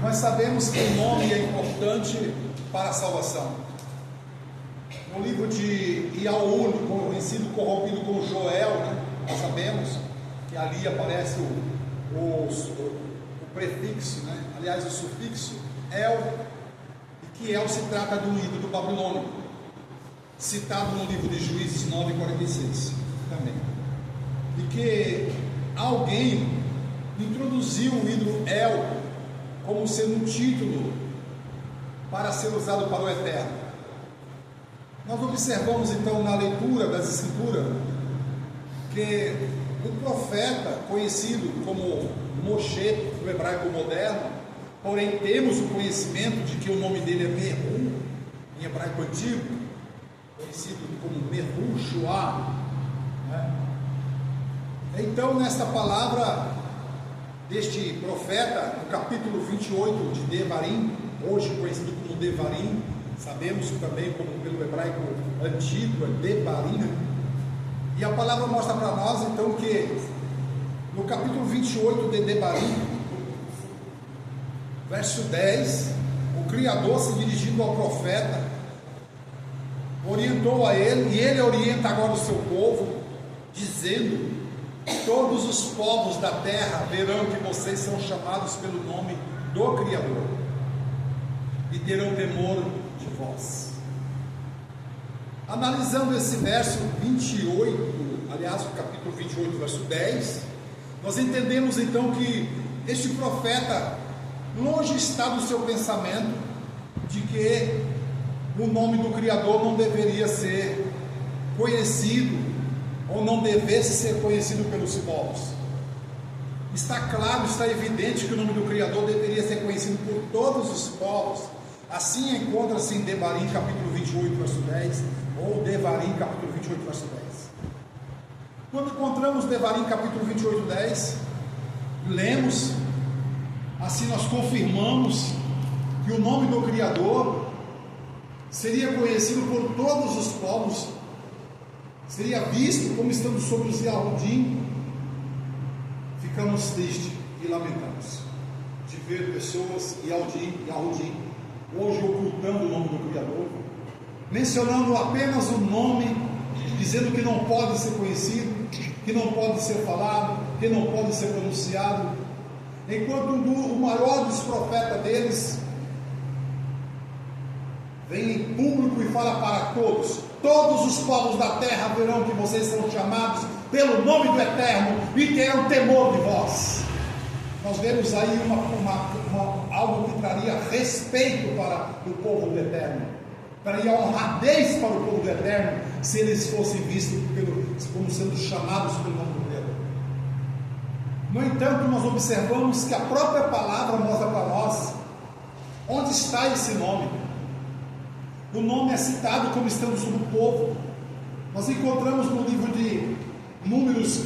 Nós sabemos que o nome é importante para a salvação. No livro de Iaú, conhecido, corrompido como Joel, né? Nós sabemos que ali aparece o prefixo, né? Aliás, o sufixo El, e que El se trata do ídolo babilônico, citado no livro de Juízes 9:46 também. E que alguém introduziu o ídolo El como sendo um título para ser usado para o eterno. Nós observamos então na leitura das Escrituras que o profeta, conhecido como Moshe no hebraico moderno, porém temos o conhecimento de que o nome dele é Meru, em hebraico antigo, conhecido como Meru Shoah, né? Então, nesta palavra deste profeta, no capítulo 28 de Devarim, hoje conhecido como Devarim, sabemos também como pelo hebraico antigo, é Devarim, e a palavra mostra para nós então que no capítulo 28 de Devarim, verso 10, o Criador, se dirigindo ao profeta, orientou a ele, e ele orienta agora o seu povo, dizendo: todos os povos da terra verão que vocês são chamados pelo nome do Criador e terão temor de vós. Analisando esse verso 28, aliás, o capítulo 28, verso 10, nós entendemos então que este profeta, longe está do seu pensamento de que o nome do Criador não deveria ser conhecido, ou não devesse ser conhecido pelos povos. Está claro, está evidente que o nome do Criador deveria ser conhecido por todos os povos. Assim encontra-se em Devarim, capítulo 28, verso 10, ou Devarim, capítulo 28, verso 10. Quando encontramos Devarim, capítulo 28, 10, lemos, assim nós confirmamos que o nome do Criador seria conhecido por todos os povos, seria visto como estando sobre os Yahudim. Ficamos tristes e lamentamos de ver pessoas Yahudim hoje ocultando o nome do Criador, mencionando apenas o nome, dizendo que não pode ser conhecido, que não pode ser falado, que não pode ser pronunciado, enquanto o maior dos profetas deles vem em público e fala para todos: todos os povos da terra verão que vocês são chamados pelo nome do Eterno e terão temor de vós. Nós vemos aí algo que traria respeito para o povo do Eterno, traria honradez para o povo do Eterno, se eles fossem vistos como sendo chamados pelo nome do Eterno. No entanto, nós observamos que a própria palavra mostra para nós onde está esse nome. O nome é citado como estando sobre o povo. Nós encontramos no livro de Números,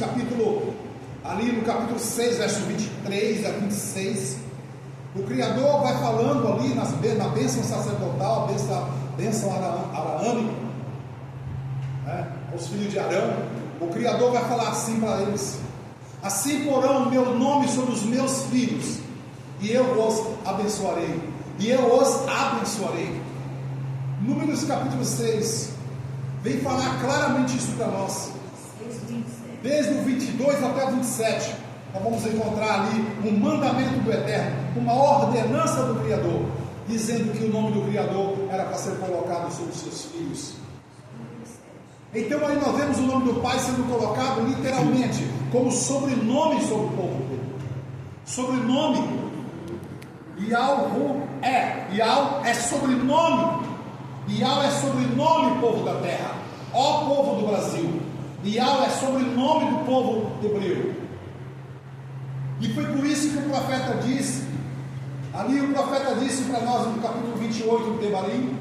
ali no capítulo 6, verso 23 a 26, o Criador vai falando ali na bênção sacerdotal, bênção araâmica, né, aos filhos de Arão. O Criador vai falar assim para eles: assim porão o meu nome sobre os meus filhos, e eu os abençoarei, Números capítulo 6 vem falar claramente isso para nós. Desde o 22 até o 27, nós vamos encontrar ali um mandamento do Eterno, uma ordenança do Criador, dizendo que o nome do Criador era para ser colocado sobre os seus filhos. Então aí nós vemos o nome do Pai sendo colocado literalmente como sobrenome sobre o povo dele. Sobrenome. Yahu é sobrenome. Yahweh é sobrenome, povo da terra, ó povo do Brasil. Yahweh é sobrenome do povo hebreu. E foi por isso que o profeta disse, ali o profeta disse para nós no capítulo 28 do Devarim,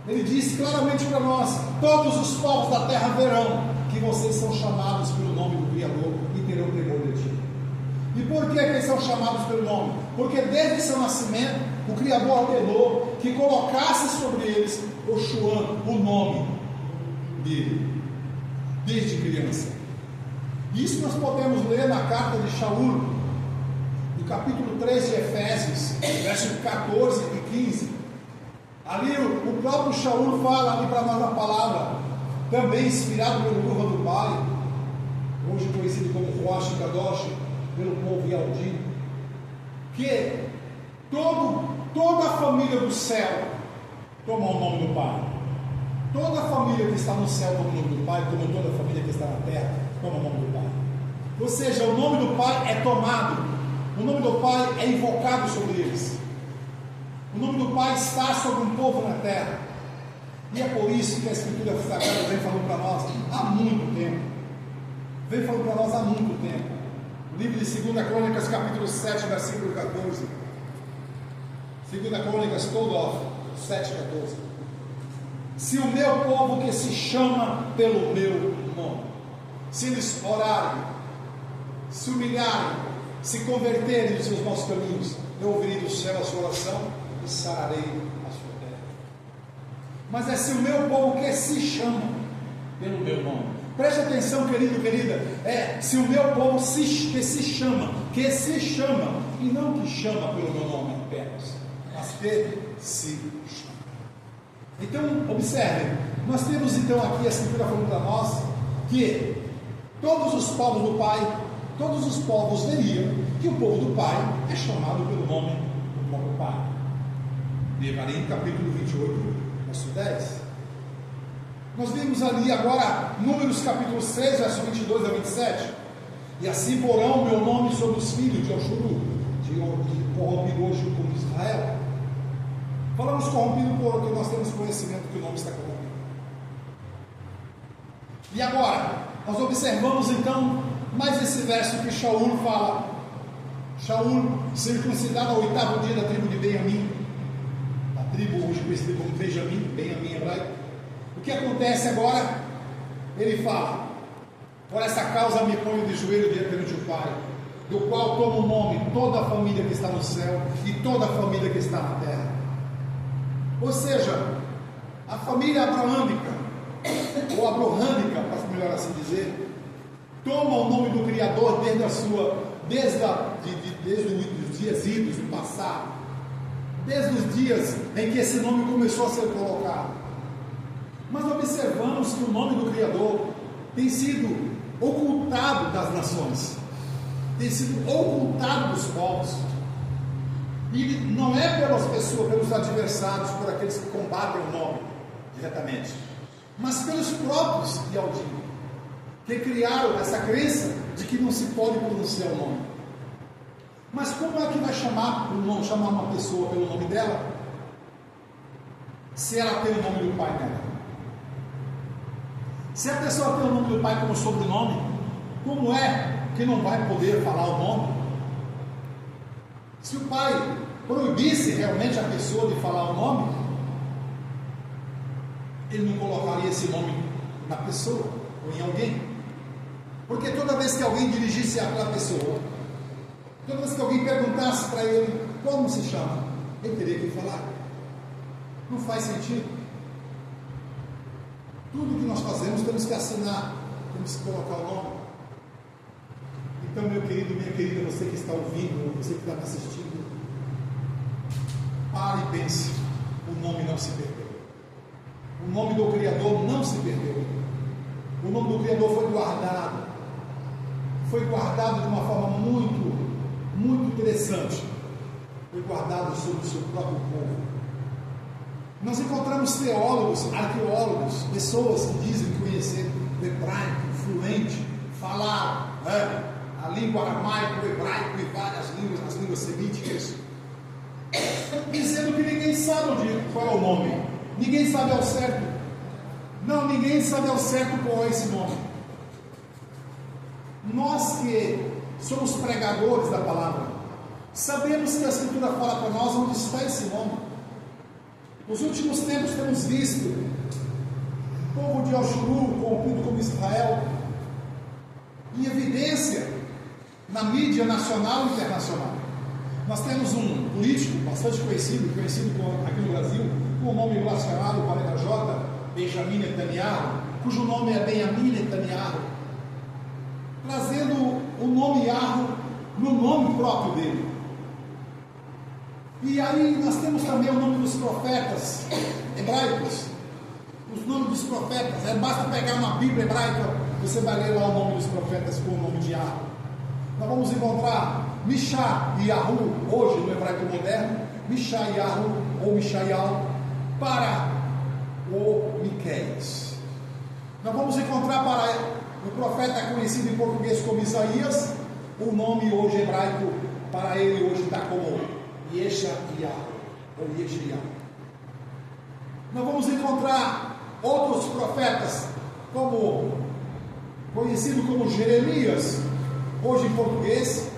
ele disse claramente para nós: todos os povos da terra verão que vocês são chamados pelo nome do Criador e terão temor de ti. E por que eles são chamados pelo nome? Porque desde seu nascimento o Criador ordenou que colocasse sobre eles o Shuan, o nome dele, desde criança. Isso nós podemos ler na carta de Shaul, no capítulo 3 de Efésios, versos 14 e 15. Ali o próprio Shaul fala ali para nós na palavra, também inspirado pelo Ruach do Pai, hoje conhecido como Ruach Kadosh, pelo povo Yaldim, que toda a família do céu toma o nome do Pai. Toda a família que está no céu toma o nome do Pai, como toda a família que está na terra toma o nome do Pai. Ou seja, o nome do Pai é tomado, o nome do Pai é invocado sobre eles. O nome do Pai está sobre um povo na terra. E é por isso que a Escritura Sagrada vem falando para nós há muito tempo. Vem falando para nós há muito tempo. O livro de 2 Crônicas, capítulo 7, versículo 14. 2 Crônicas, todo off, 7, 14. Se o meu povo que se chama pelo meu nome, se eles orarem, se humilharem, se converterem dos seus maus caminhos, eu ouvirei do céu a sua oração e sararei a sua terra. Mas é se o meu povo que se chama pelo meu nome. Preste atenção, querido, querida. É se o meu povo que se chama, e não que chama pelo meu nome apenas, mas que se chama. Então, observe, nós temos então aqui a Escritura falando para nós que todos os povos do Pai, todos os povos veriam que o povo do Pai é chamado pelo nome do próprio Pai. Devarim, capítulo 28, verso 10. Nós vimos ali agora Números capítulo 6, verso 22 a 27. E assim porão o meu nome sobre os filhos de Oshuru, de corrompido hoje como Israel. Falamos corrompido porque nós temos conhecimento que o nome está corrompido. E agora, nós observamos então mais esse verso que Shaul fala. Shaul, circuncidado ao 8º dia da tribo de Benjamim, a tribo hoje conhecida como Benjamim hebraico. O que acontece agora? Ele fala: por essa causa me ponho de joelho diante do Pai, do qual tomo o nome toda a família que está no céu e toda a família que está na terra. Ou seja, a família abraâmica, ou abrahâmica, para melhor assim dizer, toma o nome do Criador desde os dias idos, do passado, desde os dias em que esse nome começou a ser colocado. Mas observamos que o nome do Criador tem sido ocultado das nações, tem sido ocultado dos povos. E não é pelas pessoas, pelos adversários, por aqueles que combatem o nome diretamente, mas pelos próprios Yaldim, que criaram essa crença de que não se pode pronunciar o nome. Mas como é que vai chamar uma pessoa pelo nome dela, se ela tem o nome do pai dela? Se a pessoa tem o nome do pai como sobrenome, como é que não vai poder falar o nome? Se o pai proibisse realmente a pessoa de falar o nome, ele não colocaria esse nome na pessoa ou em alguém. Porque toda vez que alguém dirigisse àquela pessoa, toda vez que alguém perguntasse para ele como se chama, ele teria que falar. Não faz sentido. Tudo que nós fazemos temos que assinar, temos que colocar o nome. Então, meu querido, minha querida, você que está ouvindo, você que está me assistindo, pare e pense: o nome não se perdeu. O nome do Criador não se perdeu. O nome do Criador foi guardado. Foi guardado de uma forma muito, muito interessante. Foi guardado sobre o seu próprio povo. Nós encontramos teólogos, arqueólogos, pessoas que dizem conhecer o hebraico fluente, falar a língua aramaica, o hebraico e várias línguas, as línguas semíticas, dizendo que ninguém sabe qual é o nome, ninguém sabe ao certo. Não, ninguém sabe ao certo qual é esse nome. Nós que somos pregadores da palavra, sabemos que a Escritura fala para nós onde está esse nome. Nos últimos tempos temos visto o povo de Oshuru, corrompido como Israel, em evidência na mídia nacional e internacional. Nós temos um político bastante conhecido aqui no Brasil, com o nome blasfemado com a letra J, Benjamin Netanyahu, cujo nome é Benjamin Netanyahu, trazendo o nome Yahoo no nome próprio dele. E aí nós temos também o nome dos profetas hebraicos. Os nomes dos profetas, basta pegar uma Bíblia hebraica, você vai ler lá o nome dos profetas com o nome de Yahweh. Nós vamos encontrar Mishá e Yahu, hoje no hebraico moderno, Mishá e Yahu, ou Mishaial, para o Miqueias. Nós vamos encontrar para o profeta conhecido em português como Isaías, o nome hoje hebraico para ele hoje está como Yeshayahu, ou Yeshayahu. Nós vamos encontrar outros profetas, como conhecido como Jeremias, hoje em português,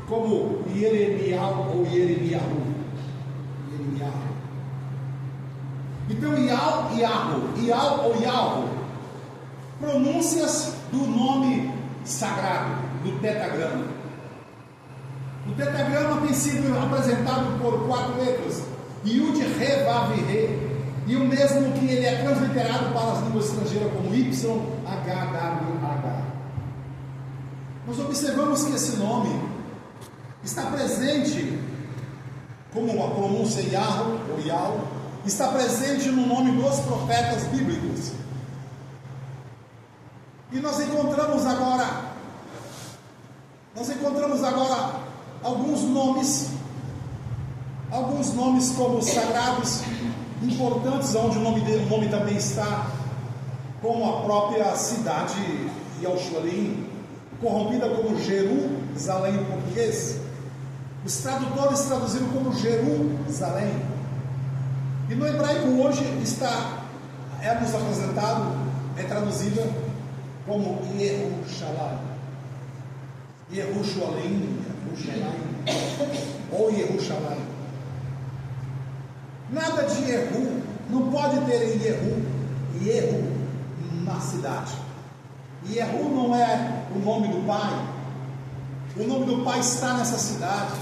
como Yeremial ou Yeremiahu. Então, Ial ou Yahweh, pronúncias do nome sagrado, do tetragrama. O tetragrama tem sido apresentado por 4 letras, Yud, Re, Vav e Re, e o mesmo que ele é transliterado para as línguas estrangeiras como Y, H, W, H. Nós observamos que esse nome está presente, como a pronúncia Yahweh ou Yahweh, está presente no nome dos profetas bíblicos. E nós encontramos agora alguns nomes como sagrados, importantes, onde o nome também está, como a própria cidade de Yerushalayim, corrompida como Jerusalém em português. Os tradutores traduziram como Jerusalém. E no hebraico hoje nos apresentado, é traduzida como Yerushalayim. Yerushalayim, ou Yerushalayim. Nada de Yehu, não pode ter em Yehu na cidade. Yehu não é o nome do pai. O nome do pai está nessa cidade.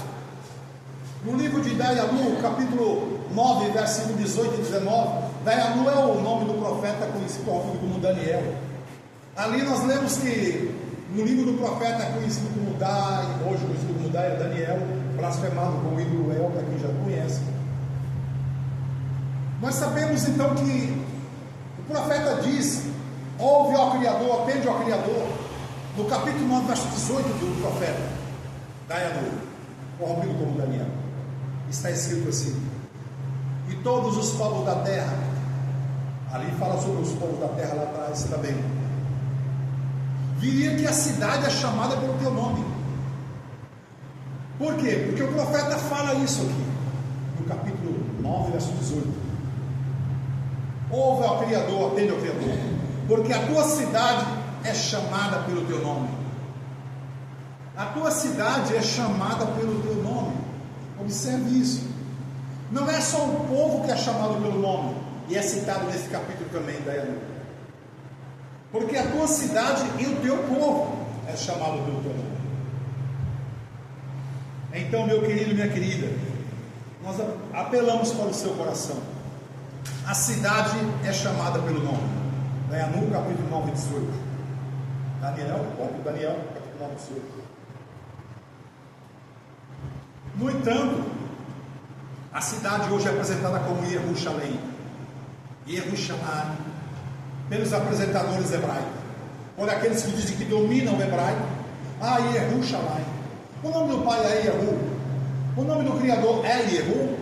No livro de Dayanu, capítulo 9, versículo 18 e 19, Dayanu é o nome do profeta conhecido como Daniel. Ali nós lemos que no livro do profeta conhecido como Dai, hoje conhecido como Dai, é Daniel, blasfemado com o ídolo El, para quem já conhece. Nós sabemos então que o profeta diz: ouve ao Criador, atende ao Criador. No capítulo 9, verso 18 do profeta Dayanu, corrompido como Daniel, está escrito assim: e todos os povos da terra, ali fala sobre os povos da terra lá atrás também, viria que a cidade é chamada pelo teu nome. Por quê? Porque o profeta fala isso aqui, no capítulo 9, verso 18: ouve ao Criador, atende ao Criador, porque a tua cidade é chamada pelo teu nome. A tua cidade é chamada pelo teu nome. Observe isso. Não é só o povo que é chamado pelo nome, e é citado nesse capítulo também da Elu. Porque a tua cidade e o teu povo é chamado pelo teu nome. Então, meu querido e minha querida, nós apelamos para o seu coração. A cidade é chamada pelo nome. Dayanu, capítulo 9, 18. Daniel, capítulo 9, 18. No entanto, a cidade hoje é apresentada como Yerushalayim, pelos apresentadores hebraicos, por aqueles que dizem que dominam o hebraico. Yerushalayim. O nome do pai é Yehu, o nome do Criador é Yehu.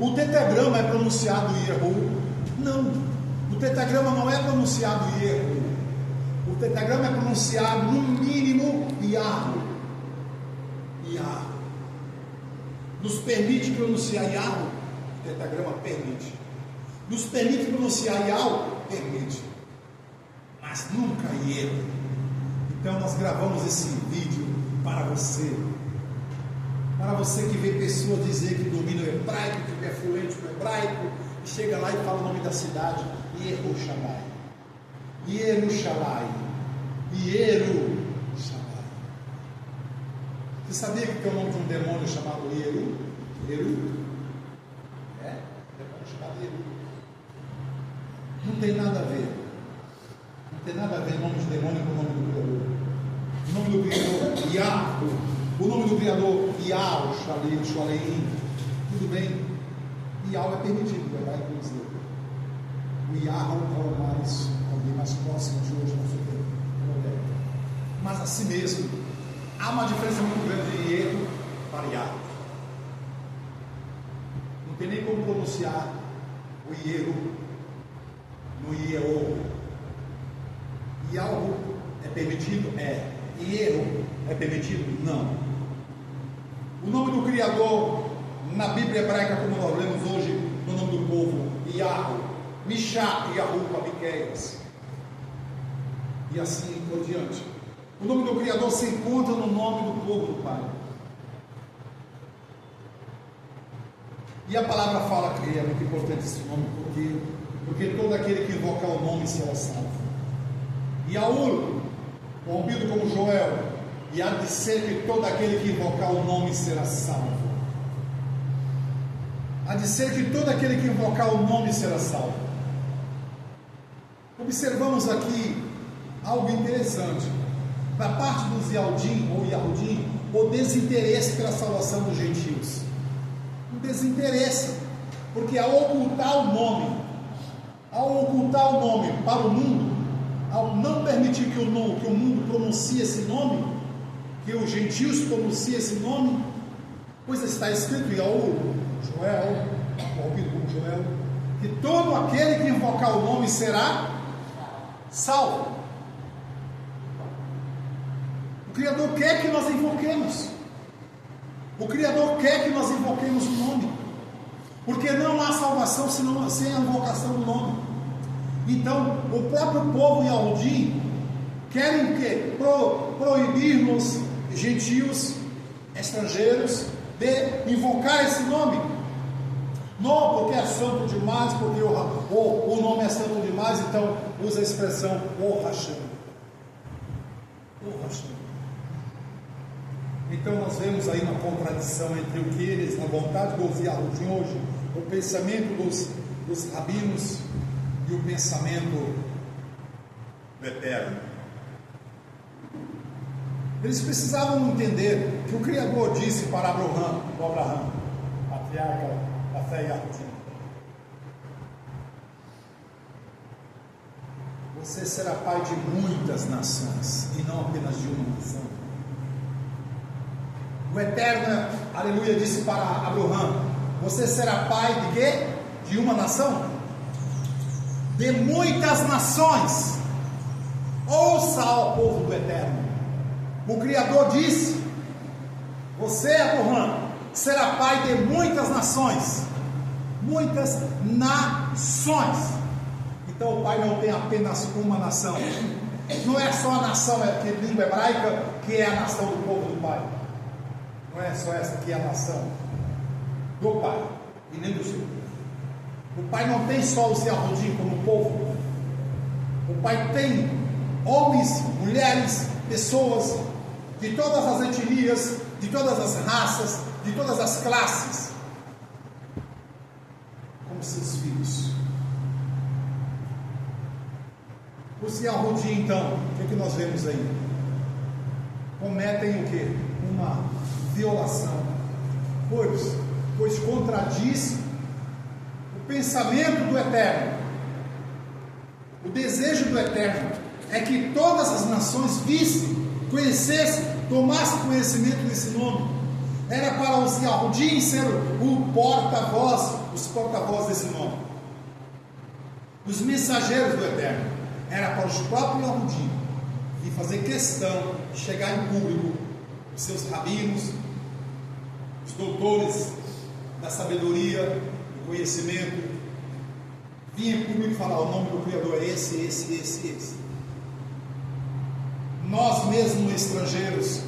O tetragrama é pronunciado Yehu? Não, o tetragrama não é pronunciado Yehu. O tetragrama é pronunciado no mínimo Yahweh. Nos permite pronunciar Yahweh? O tetragrama permite. Nos permite pronunciar Yahweh? Permite. Mas nunca Yehu. Então nós gravamos esse vídeo para você. Para você que vê pessoas dizer que domina o hebraico, que é fluente no hebraico, e chega lá e fala o nome da cidade: Yerushalayim. Yerushalayim. Você sabia que tem o nome de um demônio chamado Yeru? Demônio chamado Yeru. Não tem nada a ver. Não tem nada a ver o nome de demônio com o nome do Criador. O nome do Criador, Yahweh. O nome do Criador, Yerushalayim. Tudo bem, Iau é permitido, o hebraico dizer. O Iau é alguém mais próximo de hoje, não sei o que. Mas assim mesmo, há uma diferença muito grande de erro para Iau. Não tem nem como pronunciar o Ieru no Ieu. Iau é permitido? É. Ieru é permitido? Não. O nome do Criador na Bíblia hebraica, como nós lemos hoje, no nome do povo, Yahu, Mishá, Yahu, Abiqueias, e assim por diante. O nome do Criador se encontra no nome do povo do Pai. E a palavra fala que é muito importante esse nome, porque todo aquele que invocar o nome será salvo. Yahu, corrompido como Joel, e há de ser que todo aquele que invocar o nome será salvo. Há de ser que todo aquele que invocar o nome será salvo. Observamos aqui algo interessante. Da parte dos Yahudim, ou Yahudim, o desinteresse pela salvação dos gentios. Um desinteresse, porque ao ocultar o nome para o mundo, ao não permitir que o mundo pronuncie esse nome, que os gentios pronunciem esse nome, pois está escrito em Joel, corrompido como Joel, que todo aquele que invocar o nome será salvo. O Criador quer que nós invoquemos. O Criador quer que nós invoquemos o nome, porque não há salvação sem a invocação do nome. Então, o próprio povo Yahudim querem que proibir-nos, gentios, estrangeiros, de invocar esse nome. Não porque é santo demais, porque o nome é santo demais, então usa a expressão O Hashem. O Hashem. Então nós vemos aí uma contradição entre o que eles, a vontade dos Yahudim hoje, o pensamento dos rabinos e o pensamento do Eterno. Eles precisavam entender que o Criador disse para Abraham, patriarca da fé Yahudim: você será pai de muitas nações e não apenas de uma nação. O Eterno, aleluia, disse para Abraham: você será pai de quê? De uma nação? De muitas nações. Ouça, ó povo do Eterno. O Criador disse: você, Abraham, será pai de muitas nações. Muitas nações. Então o pai não tem apenas uma nação. Não é só a nação de língua hebraica que é a nação do povo do pai. Não é só essa que é a nação do pai e nem do seu povo. O pai não tem só os Yahudim como povo. O pai tem homens, mulheres, pessoas de todas as etnias, de todas as raças, de todas as classes, como seus filhos. Os Yahudim, então, o que nós vemos aí? Cometem o quê? Uma violação, pois contradiz o pensamento do Eterno. O desejo do Eterno é que todas as nações vissem, conhecessem, tomassem conhecimento desse nome. Era para os Yahudim ser o porta-voz, os porta-voz desse nome. Os mensageiros do Eterno. Era para os próprios Yahudim e fazer questão de chegar em público, os seus rabinos, os doutores da sabedoria, do conhecimento, vinha em público e falar: o nome do Criador é esse. Nós mesmos estrangeiros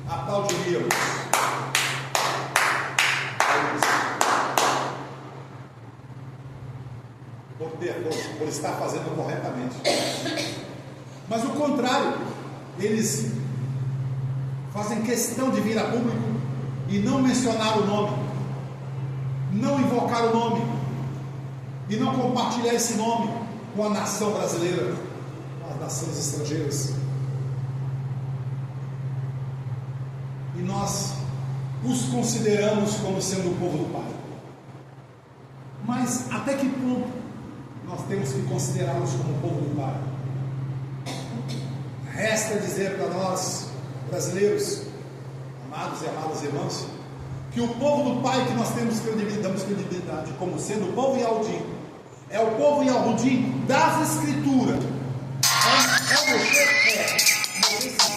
aplaudiríamos. Por estar fazendo corretamente. Mas o contrário, eles fazem questão de vir a público e não mencionar o nome, não invocar o nome e não compartilhar esse nome com a nação brasileira, com as nações estrangeiras. E nós os consideramos como sendo o povo do Pai. Mas até que ponto nós temos que considerá-los como o povo do Pai? Resta dizer para nós, brasileiros, amados e amadas irmãos, que o povo do Pai que nós damos credibilidade como sendo o povo Yahudim, é o povo Yahudim das Escrituras. É o Moshe? É.